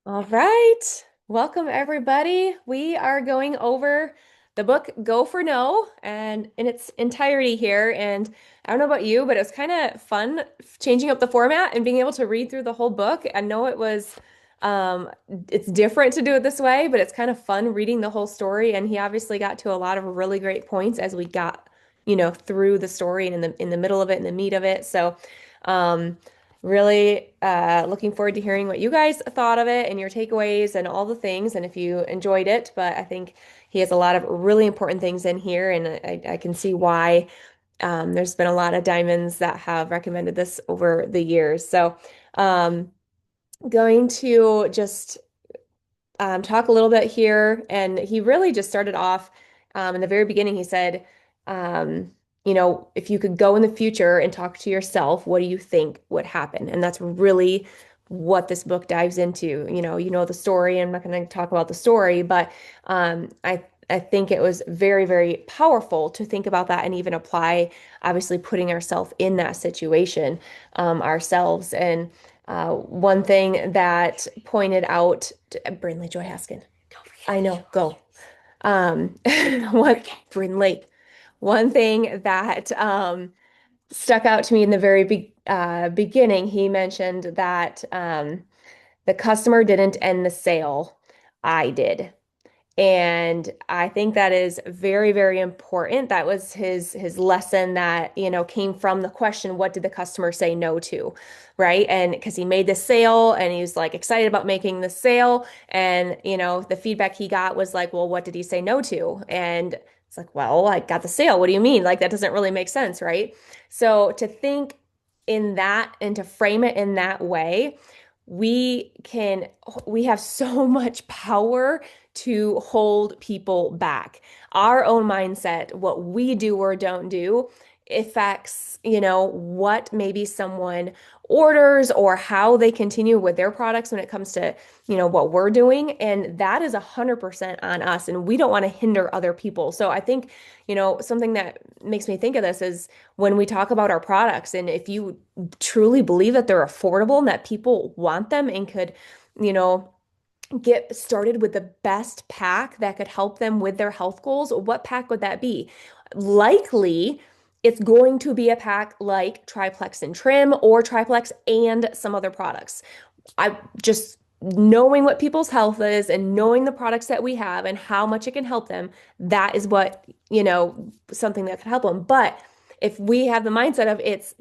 All right. Welcome, everybody. We are going over the book Go for No and in its entirety here. And I don't know about you, but it was kind of fun changing up the format and being able to read through the whole book. I know um, it's different to do it this way, but it's kind of fun reading the whole story. And he obviously got to a lot of really great points as we got, through the story and in the middle of it and the meat of it. Um, Really looking forward to hearing what you guys thought of it and your takeaways and all the things, and if you enjoyed it. But I think he has a lot of really important things in here, and I can see why there's been a lot of diamonds that have recommended this over the years. So, um, going to just talk a little bit here. And he really just started off in the very beginning. He said, um, if you could go in the future and talk to yourself, what do you think would happen? And that's really what this book dives into. You know the story. I'm not going to talk about the story, but I think it was very, very powerful to think about that and even apply, obviously, putting ourselves in that situation ourselves. And one thing that pointed out Brinley Joy Haskin. I know, go. What Brinley? One thing that stuck out to me in the very beginning, he mentioned that the customer didn't end the sale. I did. And I think that is very, very important. That was his lesson that, came from the question, what did the customer say no to? Right. And because he made the sale and he was like excited about making the sale. And, the feedback he got was like, well, what did he say no to? And it's like, well, I got the sale. What do you mean? Like that doesn't really make sense, right? So to think in that and to frame it in that way, we can we have so much power to hold people back. Our own mindset, what we do or don't do, affects, what maybe someone orders or how they continue with their products when it comes to, what we're doing. And that is 100% on us. And we don't want to hinder other people. So I think, something that makes me think of this is when we talk about our products, and if you truly believe that they're affordable and that people want them and could, you know, get started with the best pack that could help them with their health goals, what pack would that be? Likely, it's going to be a pack like Triplex and Trim or Triplex and some other products. I just knowing what people's health is and knowing the products that we have and how much it can help them, that is what, something that could help them. But if we have the mindset of it's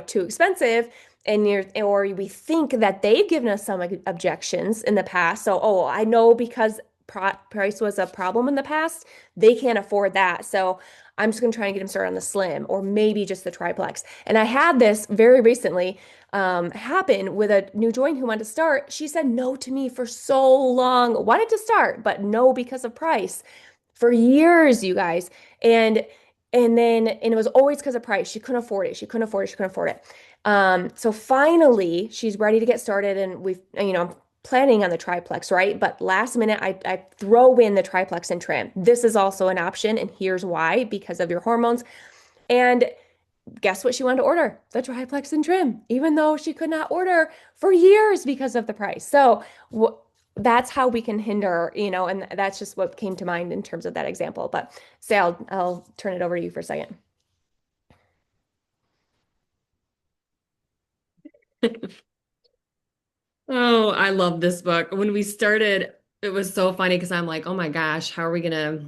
too expensive, and or we think that they've given us some objections in the past. So, oh, I know because price was a problem in the past, they can't afford that. So I'm just going to try and get them started on the slim or maybe just the triplex. And I had this very recently happen with a new joint who wanted to start. She said no to me for so long, wanted to start, but no because of price for years, you guys. And it was always because of price. She couldn't afford it. She couldn't afford it. She couldn't afford it. So finally, she's ready to get started, and I'm planning on the triplex, right? But last minute, I throw in the triplex and trim. This is also an option, and here's why: because of your hormones. And guess what she wanted to order? The triplex and trim, even though she could not order for years because of the price. So that's how we can hinder, and that's just what came to mind in terms of that example. But say I'll turn it over to you for a second. Oh, I love this book. When we started, it was so funny because I'm like, oh my gosh, how are we gonna,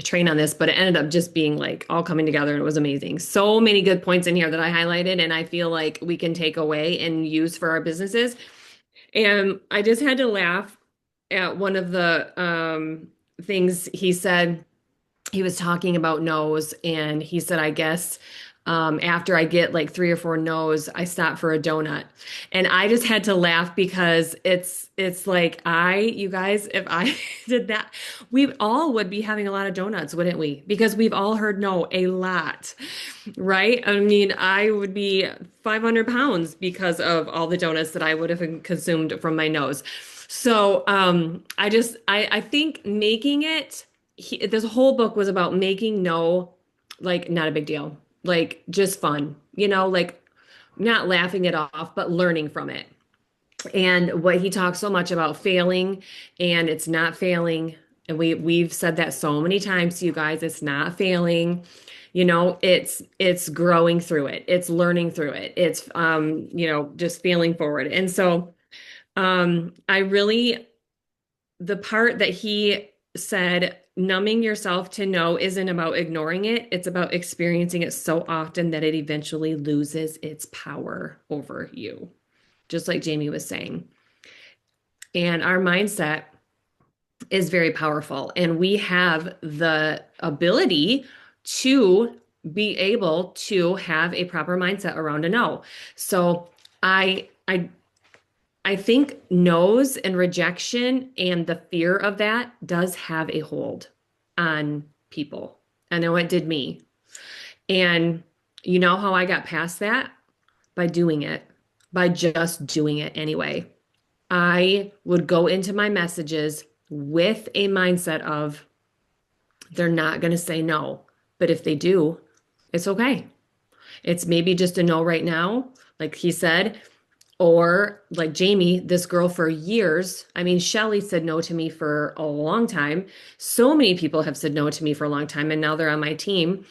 train on this? But it ended up just being like all coming together and it was amazing. So many good points in here that I highlighted and I feel like we can take away and use for our businesses. And I just had to laugh at one of the things he said. He was talking about no's and he said, I guess after I get like three or four no's, I stop for a donut. And I just had to laugh because it's like you guys, if I did that, we all would be having a lot of donuts, wouldn't we? Because we've all heard no a lot, right? I mean, I would be 500 pounds because of all the donuts that I would have consumed from my nose. So I think making it this whole book was about making no like not a big deal, like just fun, like not laughing it off, but learning from it. And what he talks so much about failing, and it's not failing. And we've said that so many times to you guys, it's not failing. It's growing through it. It's learning through it. It's just failing forward. And so I really the part that he said, numbing yourself to no isn't about ignoring it. It's about experiencing it so often that it eventually loses its power over you, just like Jamie was saying. And our mindset is very powerful, and we have the ability to be able to have a proper mindset around a no. So I think no's and rejection and the fear of that does have a hold on people. I know it did me. And you know how I got past that? By doing it, by just doing it anyway. I would go into my messages with a mindset of they're not going to say no, but if they do, it's okay. It's maybe just a no right now, like he said, or like Jamie, this girl for years. I mean, Shelly said no to me for a long time. So many people have said no to me for a long time, and now they're on my team.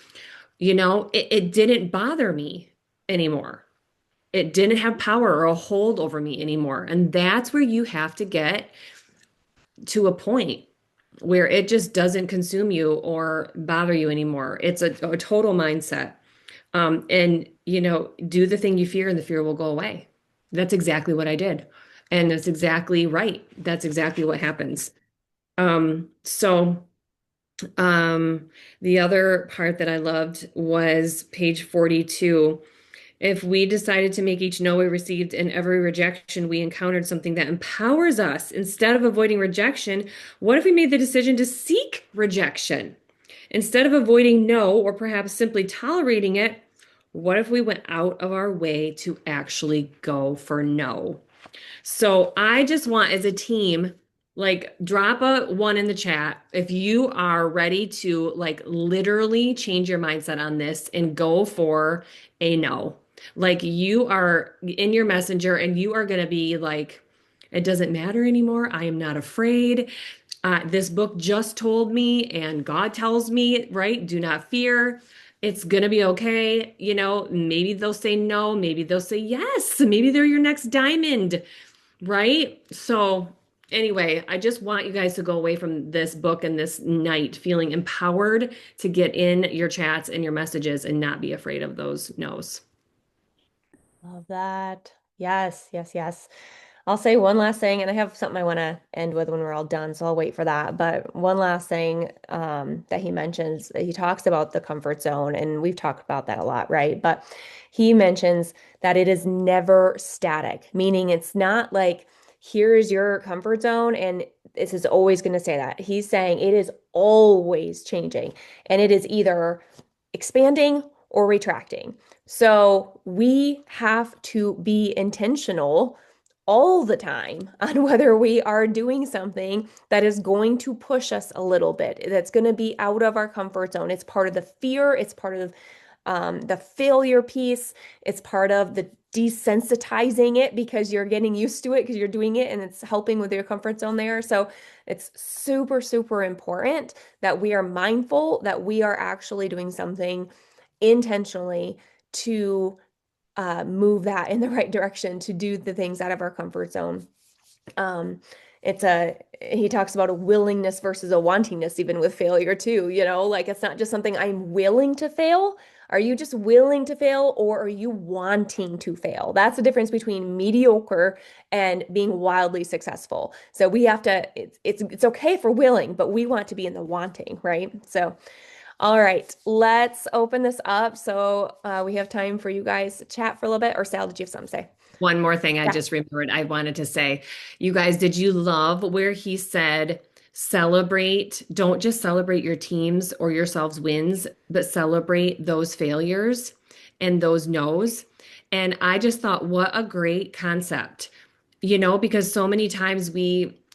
It didn't bother me anymore. It didn't have power or a hold over me anymore. And that's where you have to get to a point where it just doesn't consume you or bother you anymore. It's a total mindset. And do the thing you fear and the fear will go away. That's exactly what I did. And that's exactly right. That's exactly what happens. So the other part that I loved was page 42. If we decided to make each no we received and every rejection we encountered something that empowers us instead of avoiding rejection, what if we made the decision to seek rejection? Instead of avoiding no or perhaps simply tolerating it, what if we went out of our way to actually go for no? So I just want as a team, like drop a one in the chat if you are ready to like literally change your mindset on this and go for a no. Like you are in your messenger and you are going to be like, it doesn't matter anymore. I am not afraid. This book just told me, and God tells me, right? Do not fear. It's going to be okay. Maybe they'll say no. Maybe they'll say yes. Maybe they're your next diamond. Right? So, anyway, I just want you guys to go away from this book and this night feeling empowered to get in your chats and your messages and not be afraid of those no's. Love that. Yes, yes, yes. I'll say one last thing, and I have something I want to end with when we're all done, so I'll wait for that. But one last thing that he mentions, he talks about the comfort zone, and we've talked about that a lot, right? But he mentions that it is never static, meaning it's not like here's your comfort zone, and this is always going to say that. He's saying it is always changing, and it is either expanding or retracting. So we have to be intentional all the time on whether we are doing something that is going to push us a little bit, that's going to be out of our comfort zone. It's part of the fear, it's part of the failure piece, it's part of the desensitizing it because you're getting used to it because you're doing it and it's helping with your comfort zone there. So it's super, super important that we are mindful that we are actually doing something intentionally to move that in the right direction, to do the things out of our comfort zone. Um, he talks about a willingness versus a wantingness, even with failure too, like it's not just something I'm willing to fail. Are you just willing to fail or are you wanting to fail? That's the difference between mediocre and being wildly successful. So we have to, it's okay for willing, but we want to be in the wanting, right? So all right, let's open this up. So we have time for you guys to chat for a little bit. Or Sal, did you have something to say? One more thing I Yeah. just remembered I wanted to say. You guys, did you love where he said, don't just celebrate your teams or yourselves wins, but celebrate those failures and those no's? And I just thought, what a great concept, because so many times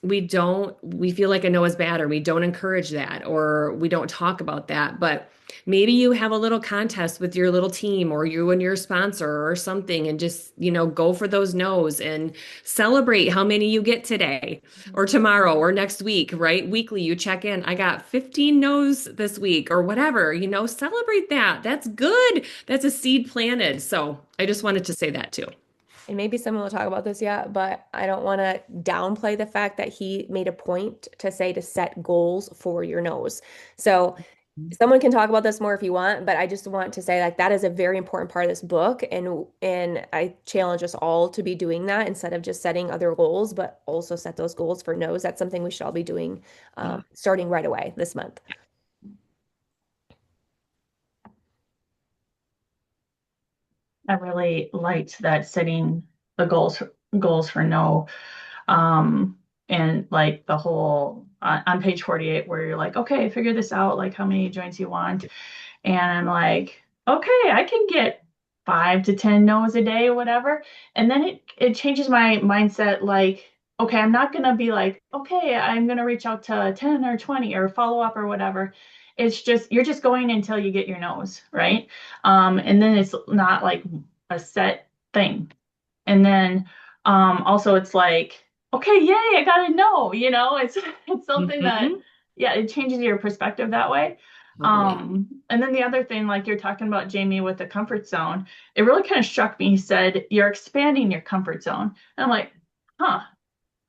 we feel like a no is bad, or we don't encourage that, or we don't talk about that. But maybe you have a little contest with your little team, or you and your sponsor or something, and just, go for those no's and celebrate how many you get today or tomorrow or next week, right? Weekly, you check in. I got 15 no's this week or whatever, celebrate that. That's good. That's a seed planted. So I just wanted to say that too. And maybe someone will talk about this yet, but I don't want to downplay the fact that he made a point to say to set goals for your nose. So someone can talk about this more if you want, but I just want to say like that is a very important part of this book, and I challenge us all to be doing that instead of just setting other goals, but also set those goals for nose. That's something we should all be doing starting right away this month. I really liked that setting the goals for no. And like the whole on page 48 where you're like, okay, figure this out, like how many joints you want. And I'm like, okay, I can get 5 to 10 no's a day or whatever. And then it changes my mindset, like, okay, I'm not gonna be like, okay, I'm gonna reach out to 10 or 20 or follow up or whatever. It's just you're just going until you get your no's, right? And then it's not like a set thing. And then also it's like, okay, yay, I got to know, it's something that, Mhm. yeah, it changes your perspective that way. Totally. And then the other thing, like you're talking about Jamie with the comfort zone, it really kind of struck me. He said, you're expanding your comfort zone. And I'm like, huh,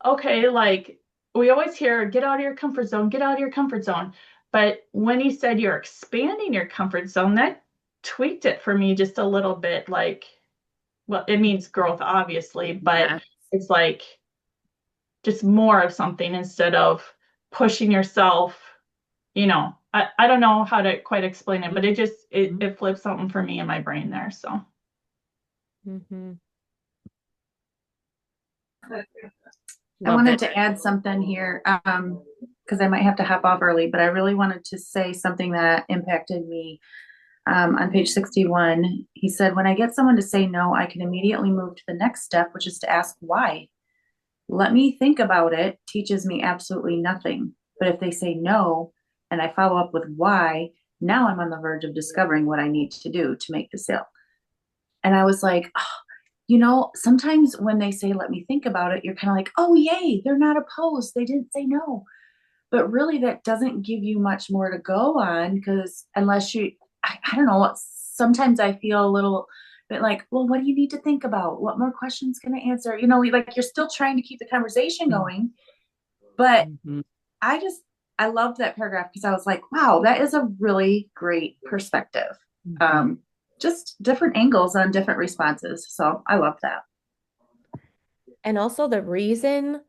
okay, like we always hear, get out of your comfort zone, get out of your comfort zone. But when he said you're expanding your comfort zone, that tweaked it for me just a little bit. Like, well, it means growth, obviously, but Yeah. it's like just more of something instead of pushing yourself, I don't know how to quite explain it, but it just it flips something for me in my brain there. So Hmm. I Love wanted that. to add something here because I might have to hop off early, but I really wanted to say something that impacted me. On page 61, he said, when I get someone to say no, I can immediately move to the next step, which is to ask why. Let me think about it teaches me absolutely nothing. But if they say no and I follow up with why, now I'm on the verge of discovering what I need to do to make the sale. And I was like, oh, sometimes when they say, let me think about it, you're kind of like, oh, yay, they're not opposed. They didn't say no. But really, that doesn't give you much more to go on because unless I don't know, sometimes I feel a little bit like, well, what do you need to think about? What more questions can I answer? Like you're still trying to keep the conversation going. But Mhm. I just, I loved that paragraph because I was like, wow, that is a really great perspective. Mhm. Um, just different angles on different responses. So I love that. And also the reason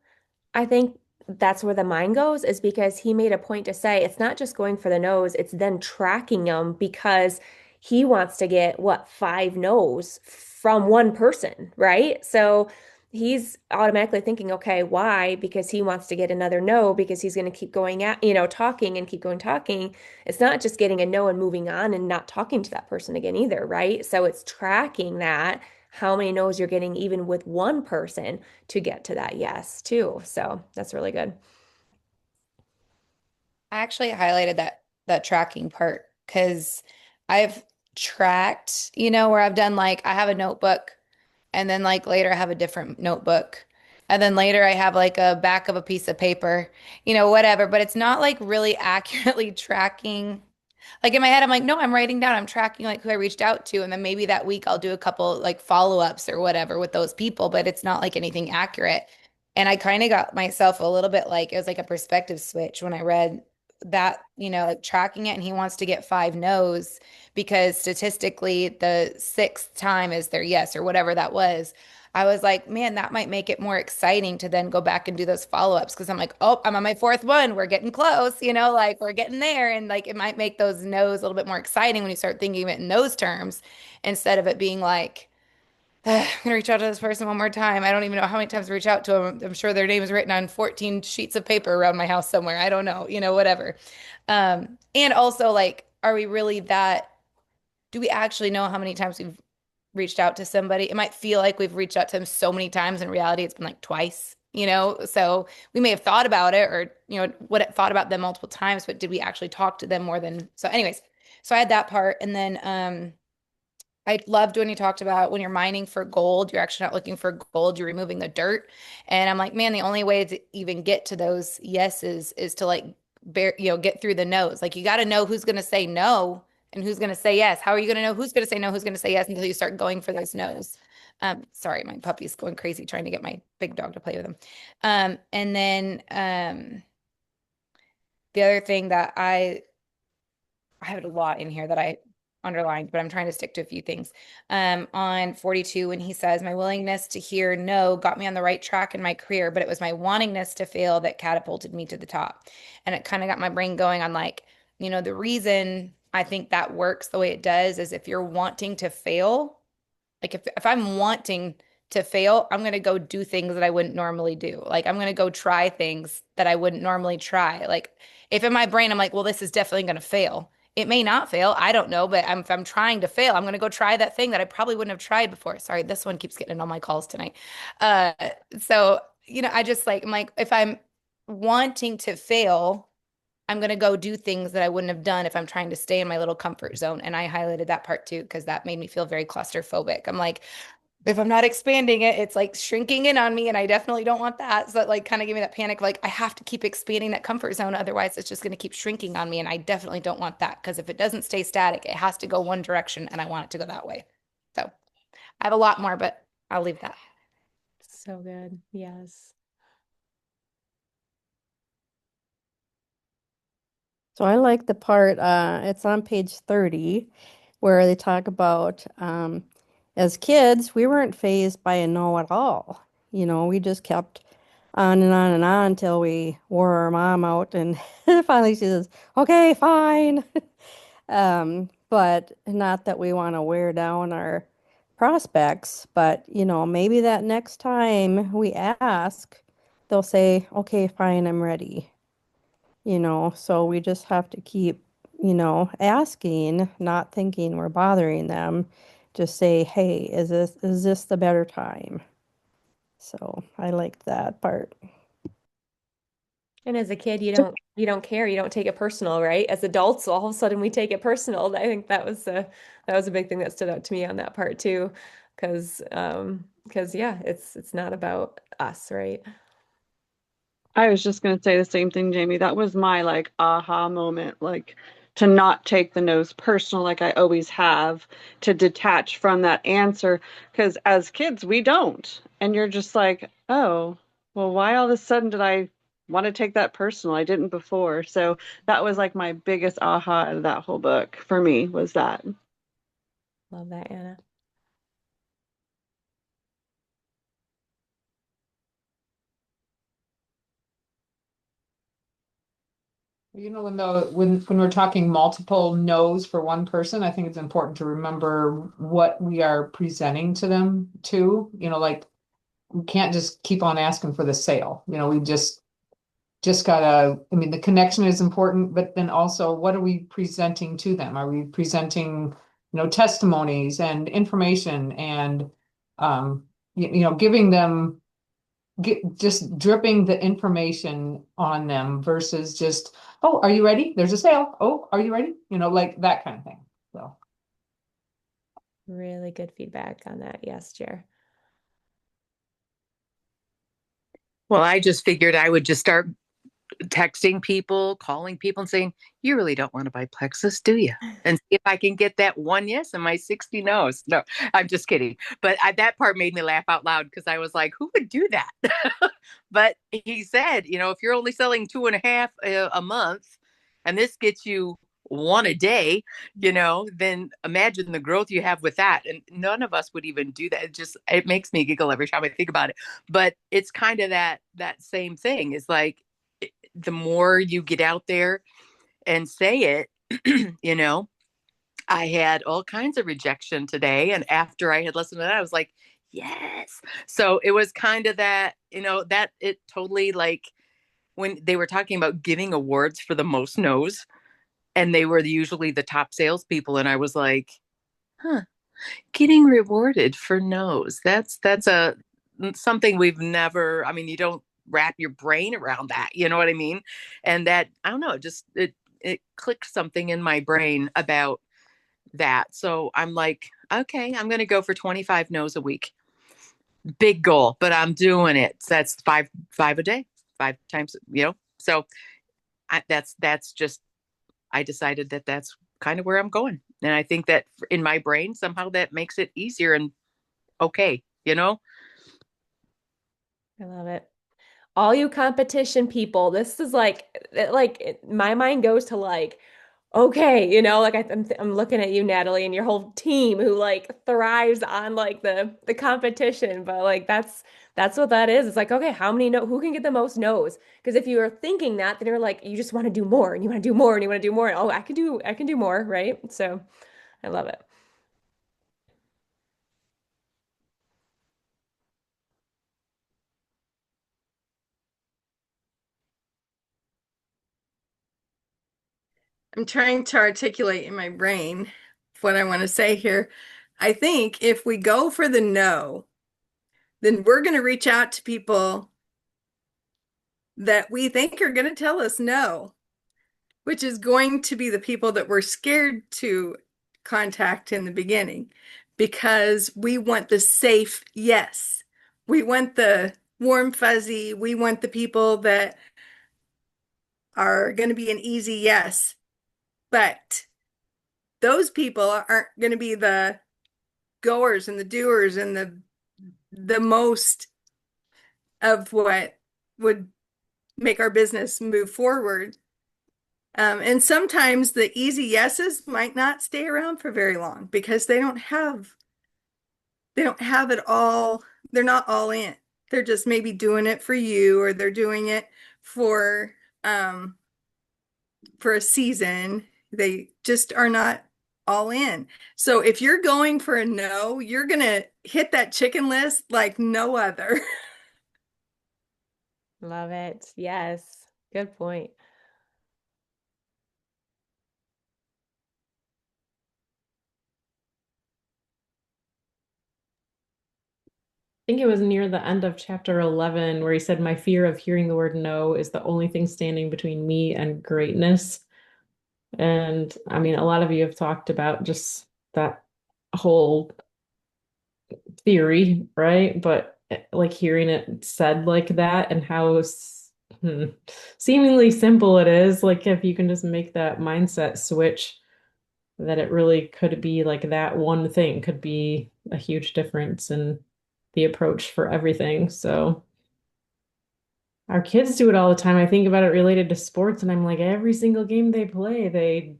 I think that's where the mind goes is because he made a point to say it's not just going for the nose, it's then tracking them because he wants to get what, 5 no's from one person, right? So he's automatically thinking, okay, why? Because he wants to get another no because he's going to keep going at, talking and keep going talking. It's not just getting a no and moving on and not talking to that person again either, right? So it's tracking that, how many no's you're getting even with one person to get to that yes too. So that's really good. I actually highlighted that tracking part because I've tracked, where I've done like I have a notebook and then like later I have a different notebook. And then later I have like a back of a piece of paper, whatever, but it's not like really accurately tracking. Like in my head, I'm like, no, I'm writing down, I'm tracking like who I reached out to. And then maybe that week I'll do a couple like follow-ups or whatever with those people, but it's not like anything accurate. And I kind of got myself a little bit like it was like a perspective switch when I read that, like tracking it and he wants to get 5 no's because statistically the sixth time is their yes or whatever that was. I was like, man, that might make it more exciting to then go back and do those follow-ups because I'm like, oh, I'm on my fourth one. We're getting close, like we're getting there. And like it might make those no's a little bit more exciting when you start thinking of it in those terms instead of it being like, I'm gonna reach out to this person one more time. I don't even know how many times I reach out to them. I'm sure their name is written on 14 sheets of paper around my house somewhere. I don't know, whatever. And also like, are we really that, do we actually know how many times we've reached out to somebody? It might feel like we've reached out to them so many times. In reality, it's been like twice, you know? So we may have thought about it or, you know, what thought about them multiple times, but did we actually talk to them more than so anyways, so I had that part. And then I loved when you talked about when you're mining for gold, you're actually not looking for gold, you're removing the dirt. And I'm like, man, the only way to even get to those yeses is to like get through the no's. Like you got to know who's going to say no and who's going to say yes. How are you going to know who's going to say no, who's going to say yes until you start going for those no's? Sorry, my puppy's going crazy trying to get my big dog to play with him. And then the other thing that I have a lot in here that I underlined, but I'm trying to stick to a few things. On 42, when he says, my willingness to hear no got me on the right track in my career, but it was my wantingness to fail that catapulted me to the top. And it kind of got my brain going on like, you know, the reason I think that works the way it does is if you're wanting to fail, like if I'm wanting to fail, I'm going to go do things that I wouldn't normally do. Like I'm going to go try things that I wouldn't normally try. Like if in my brain I'm like, well, this is definitely going to fail. It may not fail. I don't know, but if I'm trying to fail, I'm going to go try that thing that I probably wouldn't have tried before. Sorry, this one keeps getting in all my calls tonight. Uh, so, you know, I just like, I'm like, if I'm wanting to fail, I'm going to go do things that I wouldn't have done if I'm trying to stay in my little comfort zone. And I highlighted that part too, because that made me feel very claustrophobic. I'm like, if I'm not expanding it, it's like shrinking in on me. And I definitely don't want that. So that like kind of gave me that panic, like I have to keep expanding that comfort zone. Otherwise it's just going to keep shrinking on me. And I definitely don't want that because if it doesn't stay static, it has to go one direction and I want it to go that way. So I have a lot more, but I'll leave that. So good. Yes. So I like the part, it's on page 30, where they talk about as kids, we weren't fazed by a no at all. You know, we just kept on and on and on until we wore our mom out, and finally she says, okay, fine. But not that we want to wear down our prospects, but you know, maybe that next time we ask, they'll say, okay, fine, I'm ready. You know, so we just have to keep, you know, asking, not thinking we're bothering them. Just say, hey, is this the better time? So I like that part. And as a kid, you don't care, you don't take it personal, right? As adults, all of a sudden we take it personal. I think that was a big thing that stood out to me on that part too, because yeah, it's not about us, right? I was just going to say the same thing, Jamie. That was my like aha moment, like to not take the no's personal like I always have, to detach from that answer. Because as kids, we don't. And you're just like, oh, well, why all of a sudden did I want to take that personal? I didn't before. So that was like my biggest aha out of that whole book for me was that. Love that, Anna. You know, when we're talking multiple no's for one person, I think it's important to remember what we are presenting to them too. You know, like we can't just keep on asking for the sale. You know, we just gotta, I mean, the connection is important, but then also what are we presenting to them? Are we presenting, testimonies and information and giving them just dripping the information on them versus just, oh, are you ready? There's a sale. Oh, are you ready? Like that kind of thing. So Really good feedback on that. Yes, Jer. Well, I just figured I would just start texting people, calling people and saying, you really don't want to buy Plexus, do you? And see if I can get that one yes and my 60 no's. No, I'm just kidding. But that part made me laugh out loud because I was like, who would do that? But he said, if you're only selling 2.5 a month and this gets you one a day, then imagine the growth you have with that. And none of us would even do that. It makes me giggle every time I think about it. But it's kind of that same thing is like, the more you get out there and say it, I had all kinds of rejection today. And after I had listened to that, I was like, yes. So it was kind of that, that it totally like when they were talking about giving awards for the most no's and they were usually the top salespeople. And I was like, huh, getting rewarded for no's. That's something we've never, I mean, you don't wrap your brain around that. You know what I mean? And that, I don't know, it clicked something in my brain about that. So I'm like, okay, I'm going to go for 25 no's a week. Big goal, but I'm doing it. So that's five a day, 5 times, So that's just, I decided that that's kind of where I'm going. And I think that in my brain, somehow that makes it easier and okay, I love it. All you competition people, this is like my mind goes to like, okay, like I'm looking at you, Natalie, and your whole team who like thrives on like the competition. But like that's what that is. It's like, okay, how many no who can get the most no's? Because if you are thinking that, then you're like, you just want to do more and you want to do more and you want to do more. Oh, I can do more, right? So I love it. I'm trying to articulate in my brain what I want to say here. I think if we go for the no, then we're going to reach out to people that we think are going to tell us no, which is going to be the people that we're scared to contact in the beginning because we want the safe yes. We want the warm fuzzy. We want the people that are going to be an easy yes. But those people aren't going to be the goers and the doers and the most of what would make our business move forward. And sometimes the easy yeses might not stay around for very long because they don't have it all. They're not all in. They're just maybe doing it for you, or they're doing it for a season. They just are not all in. So if you're going for a no, you're gonna hit that chicken list like no other. Love it. Yes. Good point. Think it was near the end of chapter 11 where he said, my fear of hearing the word no is the only thing standing between me and greatness. And I mean, a lot of you have talked about just that whole theory, right? But like hearing it said like that and how seemingly simple it is, like if you can just make that mindset switch, that it really could be like that one thing could be a huge difference in the approach for everything. So our kids do it all the time. I think about it related to sports, and I'm like, every single game they play, they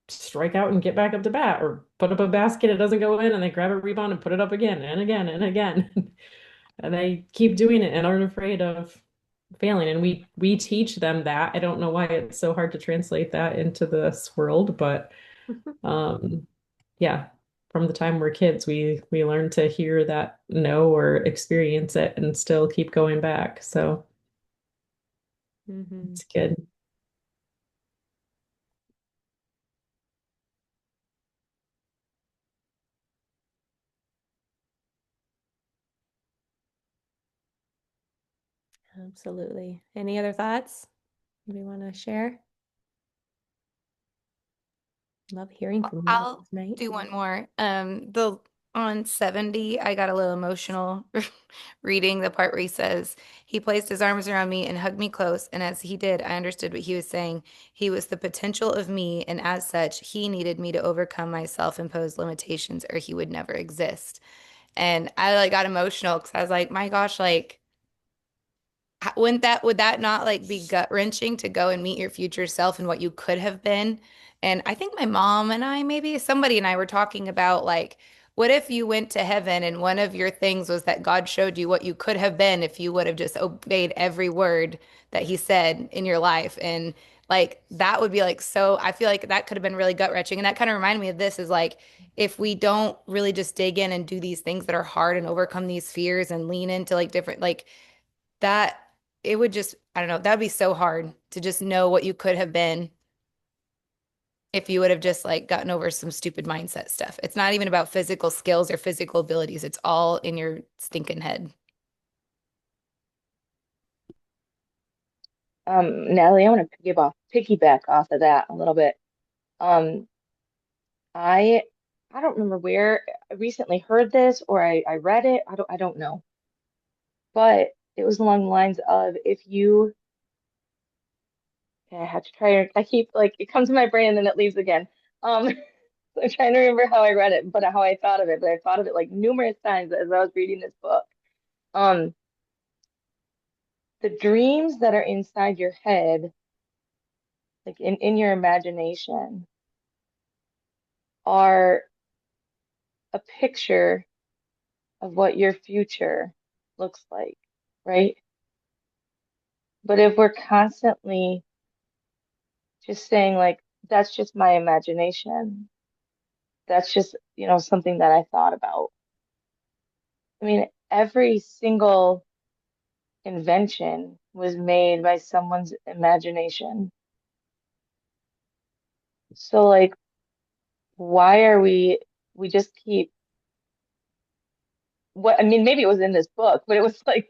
strike out and get back up to bat or put up a basket, it doesn't go in, and they grab a rebound and put it up again and again and again. And they keep doing it and aren't afraid of failing. And we teach them that. I don't know why it's so hard to translate that into this world, but yeah, from the time we're kids, we learn to hear that no or experience it and still keep going back. So it's good. Absolutely. Any other thoughts we want to share? Love hearing from you I'll tonight. do one more. The on 70, I got a little emotional reading the part where he says, he placed his arms around me and hugged me close. And as he did, I understood what he was saying. He was the potential of me, and as such, he needed me to overcome my self-imposed limitations or he would never exist. And I like got emotional because I was like, my gosh, like would that not like be gut wrenching to go and meet your future self and what you could have been? And I think my mom and I, maybe somebody and I were talking about like, what if you went to heaven and one of your things was that God showed you what you could have been if you would have just obeyed every word that he said in your life? And like that would be like, so I feel like that could have been really gut wrenching. And that kind of reminded me of this is like, if we don't really just dig in and do these things that are hard and overcome these fears and lean into like different, like that it would just, I don't know, that would be so hard to just know what you could have been if you would have just like gotten over some stupid mindset stuff. It's not even about physical skills or physical abilities. It's all in your stinking head. Natalie, I want to piggyback off of that a little bit. Um, I I don't remember where I recently heard this or I read it. I don't know. But it was along the lines of if you I have to try I keep like it comes to my brain and then it leaves again. Um so I'm trying to remember how I read it, but how I thought of it, but I thought of it like numerous times as I was reading this book. Um, the dreams that are inside your head, like in your imagination, are a picture of what your future looks like, right? But if we're constantly just saying like, that's just my imagination, that's just, something that I thought about. I mean, every single invention was made by someone's imagination. So like, why are we just keep what I mean, maybe it was in this book, but it was like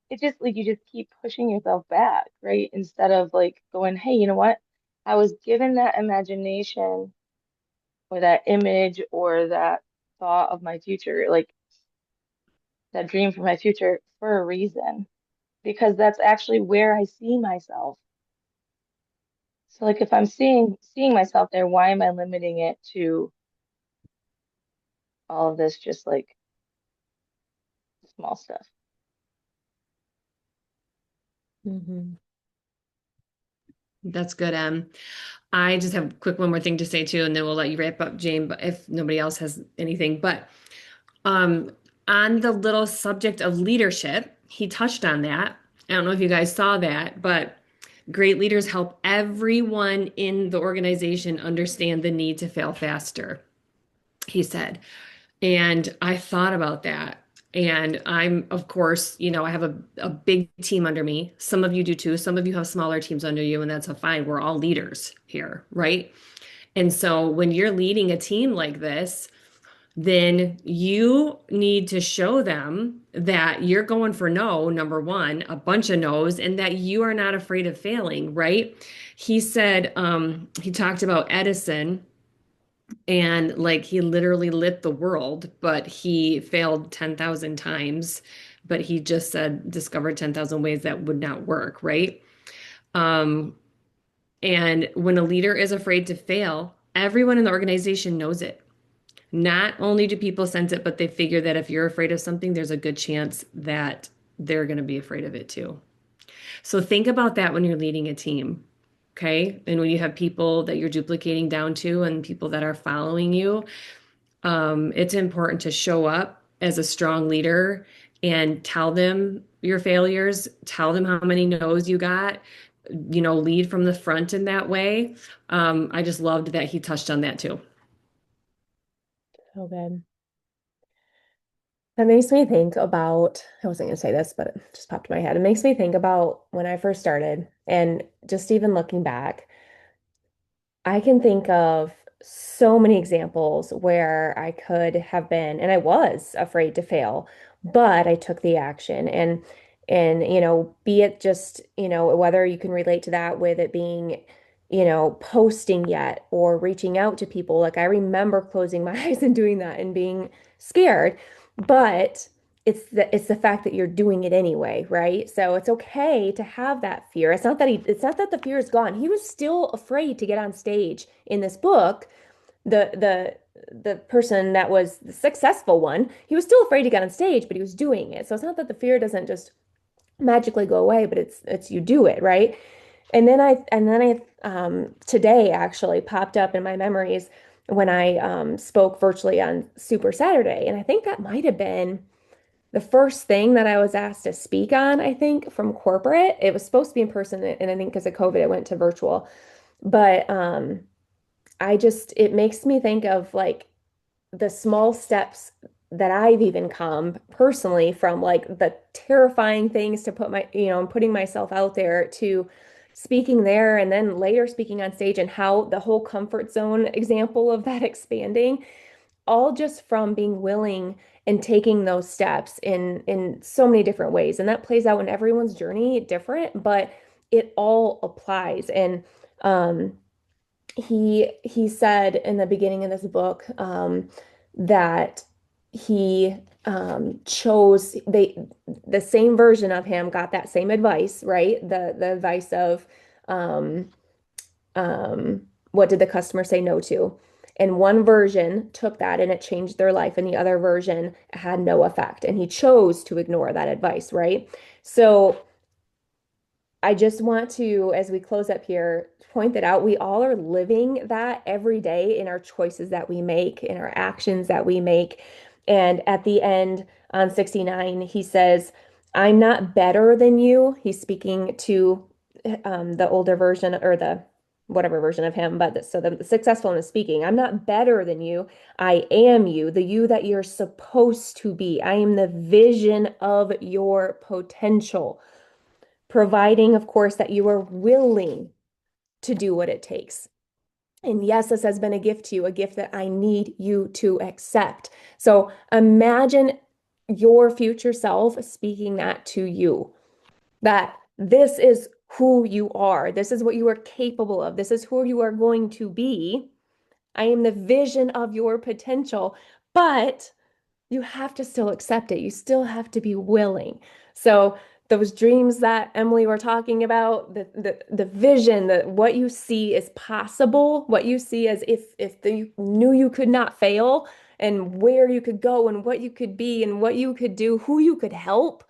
it just like you just keep pushing yourself back, right? Instead of like going, hey, you know what? I was given that imagination or that image or that thought of my future, like that dream for my future for a reason, because that's actually where I see myself. So like if I'm seeing myself there, why am I limiting it to all of this just like small stuff? Mhm. That's good. I just have a quick one more thing to say too, and then we'll let you wrap up, Jane, but if nobody else has anything. But um, on the little subject of leadership, he touched on that. I don't know if you guys saw that, but great leaders help everyone in the organization understand the need to fail faster, he said. And I thought about that. And I'm, of course, I have a big team under me. Some of you do too. Some of you have smaller teams under you, and that's fine. We're all leaders here, right? And so when you're leading a team like this, then you need to show them that you're going for no, number one, a bunch of no's, and that you are not afraid of failing, right? He said, he talked about Edison and like he literally lit the world, but he failed 10,000 times, but he just said, discovered 10,000 ways that would not work, right? Um, and when a leader is afraid to fail, everyone in the organization knows it. Not only do people sense it, but they figure that if you're afraid of something, there's a good chance that they're going to be afraid of it too. So think about that when you're leading a team. Okay. And when you have people that you're duplicating down to and people that are following you, it's important to show up as a strong leader and tell them your failures, tell them how many no's you got, lead from the front in that way. I just loved that he touched on that too. So good. That makes me think about, I wasn't going to say this, but it just popped in my head. It makes me think about when I first started and just even looking back, I can think of so many examples where I could have been, and I was afraid to fail, but I took the action and be it just, whether you can relate to that with it being, posting yet or reaching out to people. Like I remember closing my eyes and doing that and being scared, but it's the fact that you're doing it anyway, right? So it's okay to have that fear. It's not that the fear is gone. He was still afraid to get on stage in this book. The person that was the successful one, he was still afraid to get on stage, but he was doing it. So it's not that the fear doesn't just magically go away, but it's you do it, right? And then I today actually popped up in my memories when I spoke virtually on Super Saturday, and I think that might have been the first thing that I was asked to speak on, I think, from corporate. It was supposed to be in person, and I think because of COVID, it went to virtual. But it makes me think of like the small steps that I've even come personally from like the terrifying things to putting myself out there to speaking there and then later speaking on stage and how the whole comfort zone example of that expanding all just from being willing and taking those steps in so many different ways. And that plays out in everyone's journey different, but it all applies. And he said in the beginning of this book that he chose the same version of him got that same advice, right? The advice of what did the customer say no to? And one version took that and it changed their life, and the other version had no effect. And he chose to ignore that advice, right? So I just want to, as we close up here, point that out. We all are living that every day in our choices that we make, in our actions that we make. And at the end, on 69, he says, I'm not better than you. He's speaking to the older version or the whatever version of him, but so the successful one is speaking. I'm not better than you. I am you, the you that you're supposed to be. I am the vision of your potential, providing, of course, that you are willing to do what it takes. And yes, this has been a gift to you, a gift that I need you to accept. So imagine your future self speaking that to you, that this is who you are. This is what you are capable of. This is who you are going to be. I am the vision of your potential, but you have to still accept it. You still have to be willing. So those dreams that Emily were talking about, the vision, that what you see is possible, what you see as if you knew you could not fail, and where you could go and what you could be and what you could do, who you could help.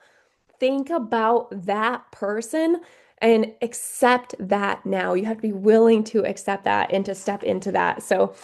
Think about that person and accept that now. You have to be willing to accept that and to step into that. So,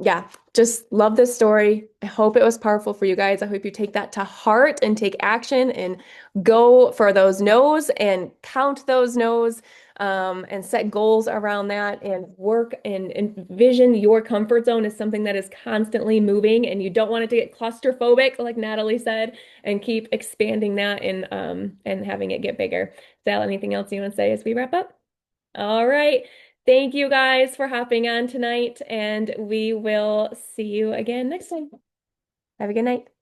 yeah, just love this story. I hope it was powerful for you guys. I hope you take that to heart and take action and go for those no's and count those no's, and set goals around that and work and envision your comfort zone as something that is constantly moving, and you don't want it to get claustrophobic, like Natalie said, and keep expanding that and having it get bigger. Sal, anything else you want to say as we wrap up? All right. Thank you guys for hopping on tonight, and we will see you again next time. Have a good night.